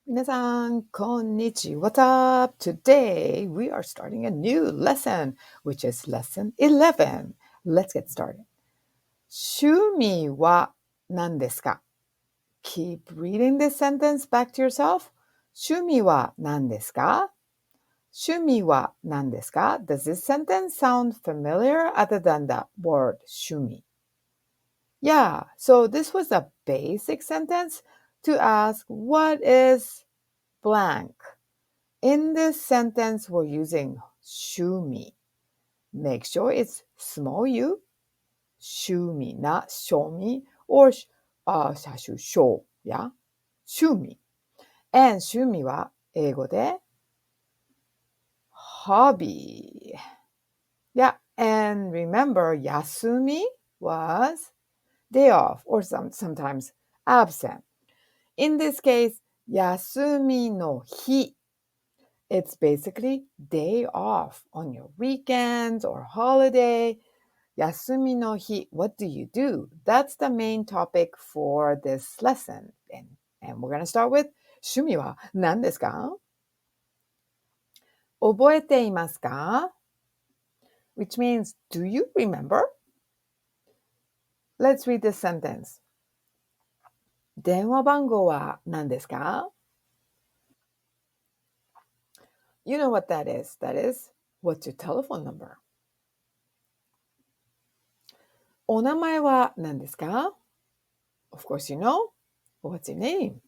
皆さん、こんにちは。What's up? Today we are starting a new lesson, which is lesson 11. Let's get started. 趣味は何ですか? Keep reading this sentence back to yourself. 趣味は何ですか? 趣味は何ですか? Does this sentence sound familiar other than the word 趣味? Yeah, so this was a basic sentence to ask what is blank. In this sentence, we're using 趣味. Make sure it's small u, 趣味, not 趣味 or shou, yeah? 趣味. And 趣味は英語で hobby. Yeah, and remember, 休み was day off or sometimes absent. In this case, 休みの日. It's basically day off on your weekends or holiday. 休みの日, what do you do? That's the main topic for this lesson. And we're going to start with 趣味は何ですか? 覚えていますか? Which means, do you remember? Let's read this sentence. 電話番号は何ですか? You know what that is. That is, what's your telephone number? お名前は何ですか? Of course you know. What's your name?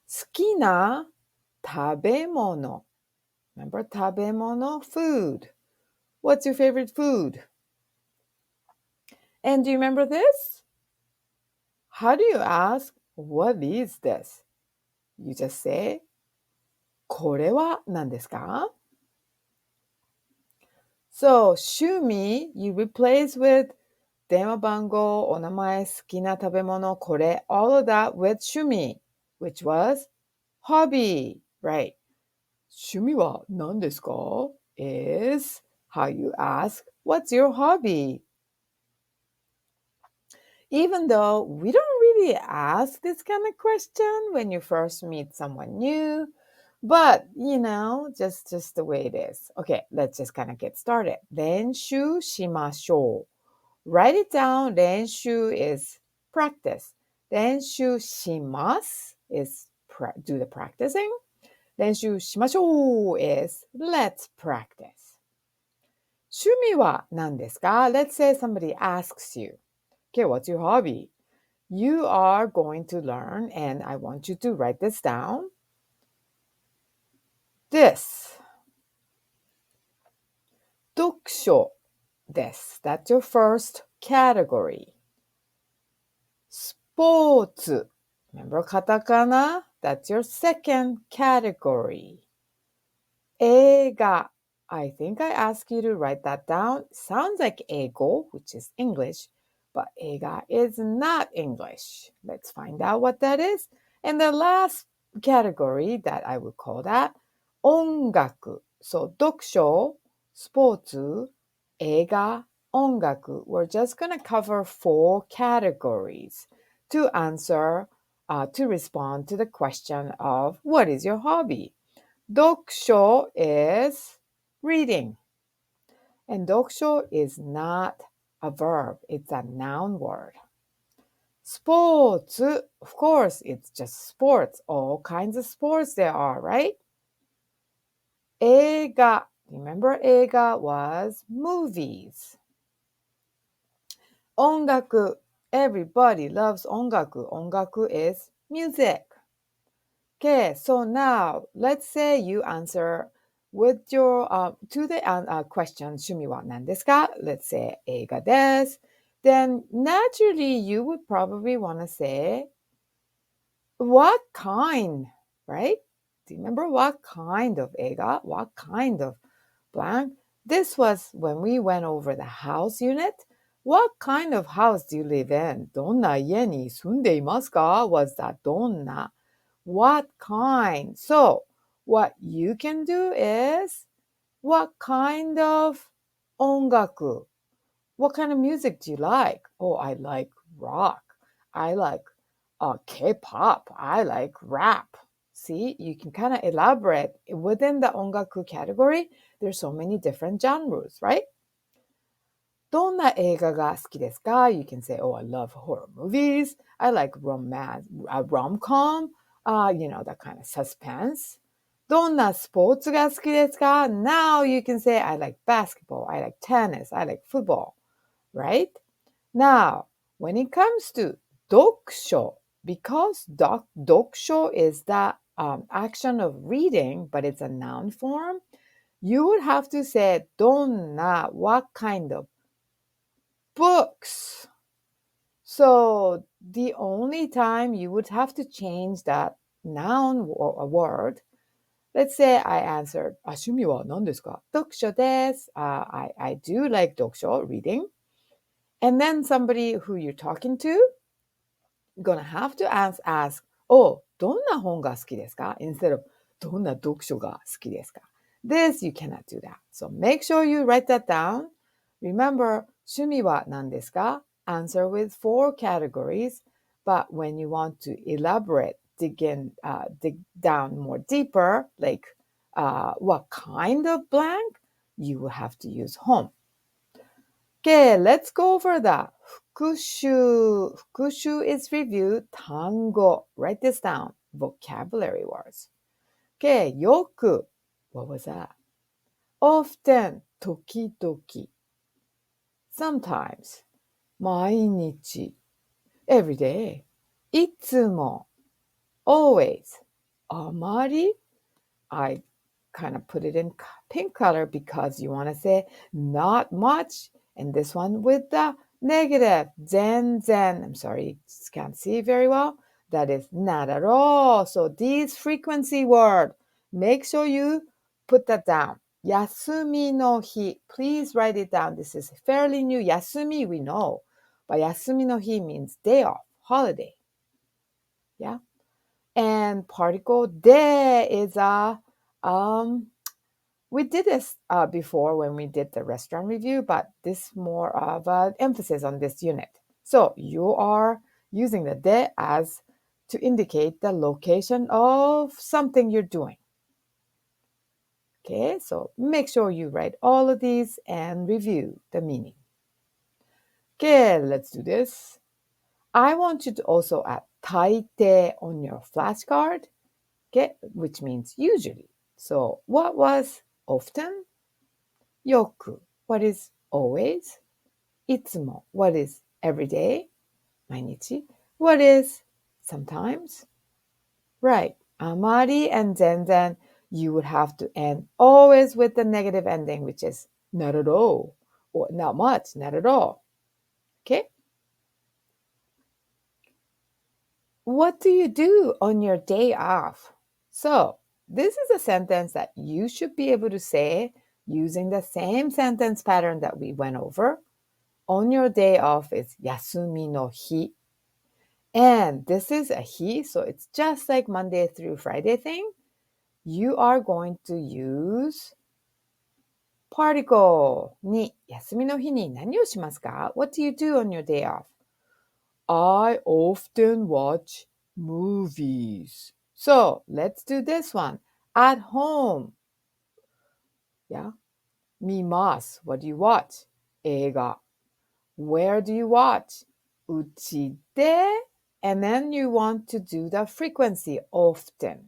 好きな食べ物. Remember 食べ物, food. What's your favorite food? And do you remember this? How do you ask, what is this? You just say, これは何ですか? So, 趣味, you replace with 電話番号、お名前、好きな食べ物、これ, all of that with 趣味, which was hobby, right? 趣味は何ですか? Is how you ask, what's your hobby? Even though we don't really ask this kind of question when you first meet someone new, but just the way it is. Okay, let's just kind of get started. 練習しましょう. Write it down. 練習 is practice. 練習します is do the practicing. 練習しましょう is let's practice. 趣味は何ですか? Let's say somebody asks you, okay, what's your hobby? You are going to learn, and I want you to write this down. This. 読書です. That's your first category. スポーツ. Remember カタカナ? That's your second category. 映画. I think I asked you to write that down. Sounds like 英語, which is English, but 映画 is not English. Let's find out what that is. And the last category that I would call that 音楽. So 読書, スポーツ, 映画, 音楽. We're just going to cover 4 categories to answer, to respond to the question of what is your hobby? 読書 is reading. And 読書 is not a verb. It's a noun word. スポーツ, of course, it's just sports. All kinds of sports there are, right? 映画. Remember 映画 was movies. 音楽. Everybody loves 音楽. 音楽 is music. Okay, so now let's say you answer with your to the question 趣味は何ですか? Let's say 映画です. Then naturally you would probably want to say what kind, right? Do you remember what kind of 映画? What kind of blank? This was when we went over the house unit. What kind of house do you live in? どんな家に住んでいますか? Was that どんな? What kind? So, what you can do is, what kind of 音楽? What kind of music do you like? Oh, I like rock. I like K-pop. I like rap. See, you can kind of elaborate within the 音楽 category. There's so many different genres, right? どんな映画が好きですか? You can say, oh, I love horror movies. I like romance, rom-com, that kind of suspense. どんなスポーツが好きですか? Now you can say, I like basketball, I like tennis, I like football, right? Now, when it comes to 読書, because 読書 is the action of reading, but it's a noun form, you would have to say どんな what kind of books. So the only time you would have to change that noun or a word, let's say I answered 趣味は何ですか? 読書です。I do like 読書, reading. And then somebody who you're talking to, gonna have to ask, oh, どんな本が好きですか? Instead of どんな読書が好きですか? This, you cannot do that. So make sure you write that down. Remember, 趣味は何ですか? Answer with 4 categories. But when you want to elaborate, dig down more deeper, like what kind of blank, you will have to use 本. Okay, let's go over that. 復習。復習 is review. 単語. Write this down. Vocabulary words. Okay, よく. What was that? Often. 時々. Sometimes. 毎日. Every day. いつも. Always. あまり. I kind of put it in pink color because you want to say not much. And this one with the negative, 全然. I'm sorry, you can't see very well. That is not at all. So these frequency word, make sure you put that down. 休みの日. Please write it down. This is fairly new. 休み we know. But 休みの日 means day off, holiday. Yeah. And particle で is we did this before when we did the restaurant review, but this more of an emphasis on this unit. So you are using the de as to indicate the location of something you're doing. Okay, so make sure you write all of these and review the meaning. Okay, let's do this. I want you to also add 大抵 on your flashcard, okay, which means usually. So what was often? よく what is always? いつも what is every day? 毎日 what is sometimes? Right. あまり and 全然 you would have to end always with the negative ending, which is not at all or not much, not at all. Okay? What do you do on your day off? So, this is a sentence that you should be able to say using the same sentence pattern that we went over. On your day off is 休みの日. And this is a 日, so it's just like Monday through Friday thing. You are going to use particle に休みの日に何をしますか? What do you do on your day off? I often watch movies. So let's do this one. At home. Yeah. 見ます. What do you watch? 映画. Where do you watch? うちで. And then you want to do the frequency often.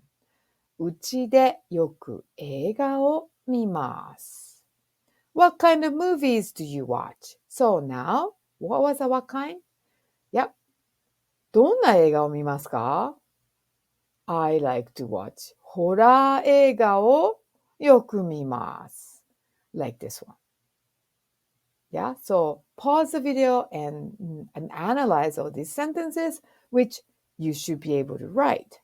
うちでよく映画を見ます. What kind of movies do you watch? So now, what was the what kind? Yep. どんな映画を見ますか? I like to watch ホラー映画をよく見ます. Like this one. Yeah, so pause the video and analyze all these sentences, which you should be able to write.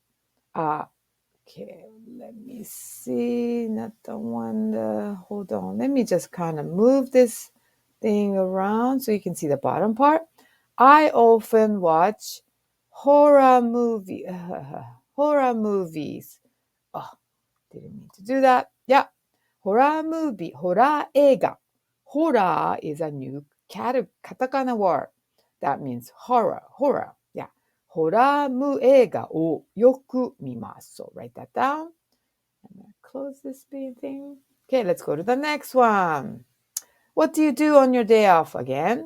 Okay, let me see. Not the one. Hold on. Let me just kind of move this thing around so you can see the bottom part. I often watch horror movies. Oh, didn't mean to do that. Yeah, horror movie, ホラー映画. Horror is a new katakana word. That means horror. Yeah, ホラー映画をよく見ます。So write that down. And then close this thing. Okay, let's go to the next one. What do you do on your day off again?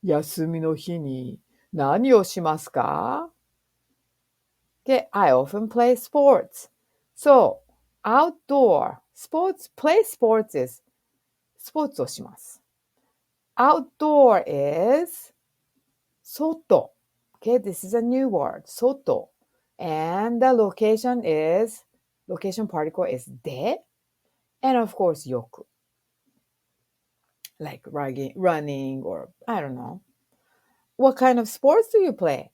休みの日に何をしますか? Okay, I often play sports. So, outdoor, sports, play sports is スポーツをします。Outdoor is 外. Okay, this is a new word, 外. And the location particle is で. And of course, よく. Like running or I don't know. What kind of sports do you play?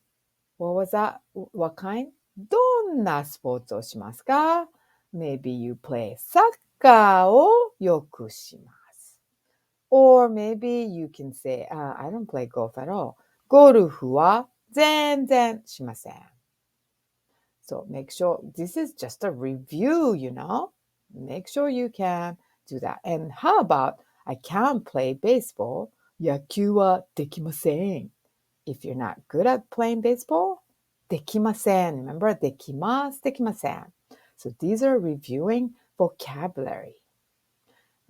What was that? What kind? どんなスポーツをしますか? Maybe you play サッカーをよくします。Or maybe you can say, I don't play golf at all. ゴルフは全然しません。So make sure, this is just a review, you know? Make sure you can do that. And how about, I can't play baseball. 野球はできません。If you're not good at playing baseball, できません. Remember, できます、できません. So these are reviewing vocabulary.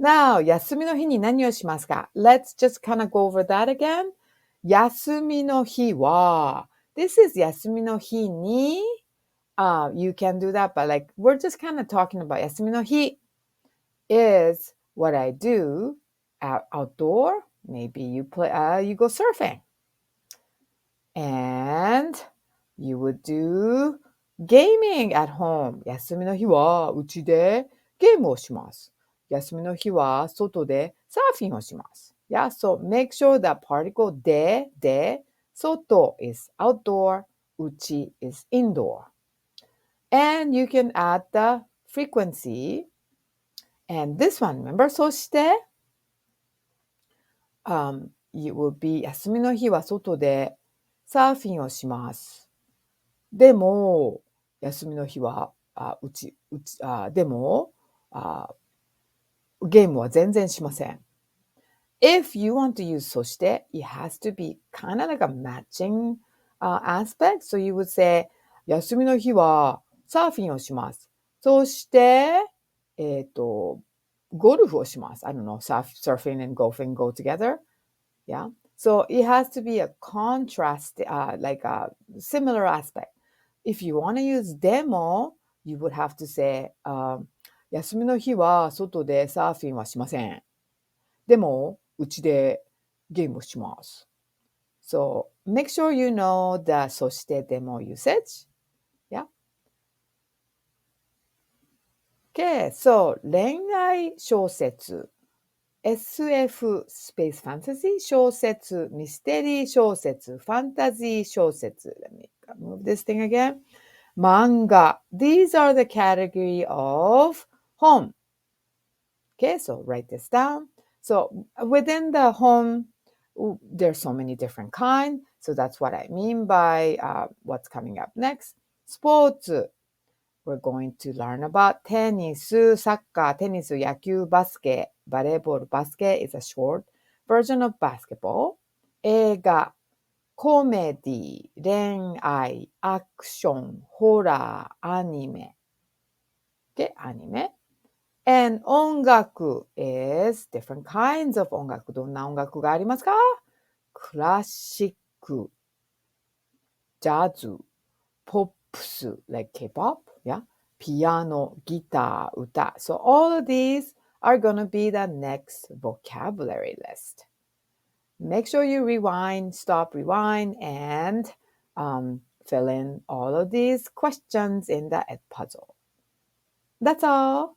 Now, 休みの日に何をしますか? Let's just kind of go over that again. 休みの日は This is 休みの日にyou can do that, but like we're just kind of talking about 休みの日 is what I do outdoor. Maybe you go surfing. And you would do gaming at home. 休みの日はうちでゲームをします。休みの日は外でサーフィンをします。Yeah, so make sure that particle で、外 is outdoor, うち is indoor. And you can add the frequency. And this one, remember? そして、it will be 休みの日は外でサーフィンをします。でも、休みの日は、でも、ゲームは全然しません。If you want to use そして、it has to be kind of like a matching aspect. So you would say, 休みの日はサーフィンをします。そして、ゴルフをします。I don't know, surfing and golfing go together. Yeah. So it has to be a contrast, like a similar aspect. If you want to use でも, you would have to say, 休みの日は外でサーフィンはしません。でも、うちでゲームをします。So, make sure you know the そしてでも usage. Yeah. Okay, so 恋愛小説。SF スペースファンタジー小説、ミステリー小説、ファンタジー小説。Let me move this thing again. 漫画。These are the category of 本。Okay, so write this down. So within the 本, there's so many different kinds. So that's what I mean by what's coming up next. スポーツ。We're going to learn about テニス、サッカー、テニス、野球、バスケ、バレーボール、バスケ is a short version of basketball. 映画、コメディ、恋愛、アクション、ホラー、アニメ。Okay, アニメ。And 音楽 is different kinds of 音楽。どんな音楽がありますか? クラシック、ジャズ、ポップス、like K-pop, yeah? ピアノ、ギター、歌. So all of these are going to be the next vocabulary list. Make sure you stop, rewind, and fill in all of these questions in the puzzle. That's all.